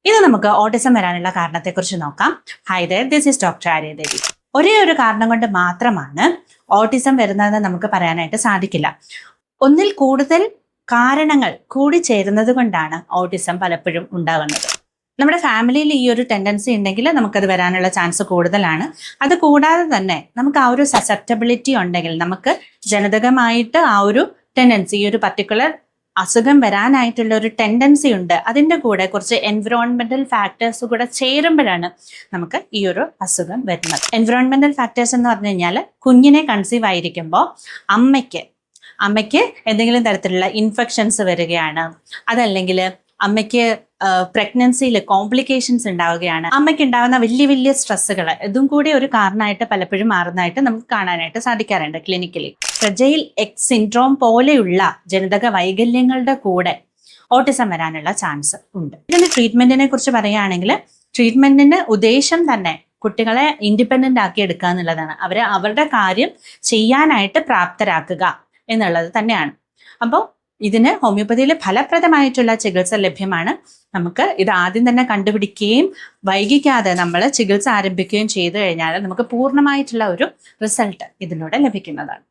ഇത് നമുക്ക് ഓട്ടിസം വരാനുള്ള കാരണത്തെക്കുറിച്ച് നോക്കാം. Hi there, this is doctor Aryadevi. ഒരേ ഒരു കാരണം കൊണ്ട് മാത്രമാണ് ഓട്ടിസം വരുന്നതെന്ന് നമുക്ക് പറയാനായിട്ട് സാധിക്കില്ല. ഒന്നിൽ കൂടുതൽ കാരണങ്ങൾ കൂടി ചേരുന്നത് കൊണ്ടാണ് ഓട്ടിസം പലപ്പോഴും ഉണ്ടാകുന്നത്. നമ്മുടെ ഫാമിലിയിൽ ഈ ഒരു ടെൻഡൻസി ഉണ്ടെങ്കിൽ നമുക്കത് വരാനുള്ള ചാൻസ് കൂടുതലാണ്. അത് കൂടാതെ തന്നെ നമുക്ക് ആ ഒരു സസെപ്റ്റബിലിറ്റി ഉണ്ടെങ്കിൽ, നമുക്ക് ജനിതകമായിട്ട് ആ ഒരു ടെൻഡൻസി, ഈ ഒരു പർട്ടിക്കുലർ അസുഖം വരാനായിട്ടുള്ള ഒരു ടെൻഡൻസി ഉണ്ട്, അതിൻ്റെ കൂടെ കുറച്ച് എൻവിറോൺമെന്റൽ ഫാക്ടേഴ്സ് കൂടെ ചേരുമ്പോഴാണ് നമുക്ക് ഈ ഒരു അസുഖം വരുന്നത്. എൻവിറോൺമെന്റൽ ഫാക്ടേഴ്സ് എന്ന് പറഞ്ഞു കഴിഞ്ഞാൽ, കുഞ്ഞിനെ കൺസീവ് ആയിരിക്കുമ്പോൾ അമ്മയ്ക്ക് എന്തെങ്കിലും തരത്തിലുള്ള ഇൻഫെക്ഷൻസ് വരികയാണ്, അതല്ലെങ്കിൽ അമ്മയ്ക്ക് പ്രഗ്നൻസിയിൽ കോംപ്ലിക്കേഷൻസ് ഉണ്ടാവുകയാണ്, അമ്മയ്ക്ക് ഉണ്ടാകുന്ന വലിയ വലിയ സ്ട്രെസ്സുകൾ, ഇതും കൂടി ഒരു കാരണമായിട്ട് പലപ്പോഴും മാറുന്നതായിട്ട് നമുക്ക് കാണാനായിട്ട് സാധിക്കാറുണ്ട് ക്ലിനിക്കലി. ഫ്രജൈൽ എക്സ് സിൻഡ്രോം പോലെയുള്ള ജനിതക വൈകല്യങ്ങളുടെ കൂടെ ഓട്ടിസം വരാനുള്ള ചാൻസ് ഉണ്ട്. ഇതിന്റെ ട്രീറ്റ്മെന്റിനെ കുറിച്ച് പറയുകയാണെങ്കിൽ, ട്രീറ്റ്മെന്റിന്റെ ഉദ്ദേശം തന്നെ കുട്ടികളെ ഇൻഡിപെൻഡന്റ് ആക്കി എടുക്കുക എന്നുള്ളതാണ്. അവരെ അവരുടെ കാര്യം ചെയ്യാനായിട്ട് പ്രാപ്തരാക്കുക എന്നുള്ളത് തന്നെയാണ്. അപ്പോൾ ഇതിന് ഹോമിയോപ്പതിയിൽ ഫലപ്രദമായിട്ടുള്ള ചികിത്സ ലഭ്യമാണ്. നമുക്ക് ഇത് ആദ്യം തന്നെ കണ്ടുപിടിക്കുകയും വൈകിക്കാതെ നമ്മൾ ചികിത്സ ആരംഭിക്കുകയും ചെയ്തു കഴിഞ്ഞാൽ നമുക്ക് പൂർണ്ണമായിട്ടുള്ള ഒരു റിസൾട്ട് ഇതിലൂടെ ലഭിക്കുന്നതാണ്.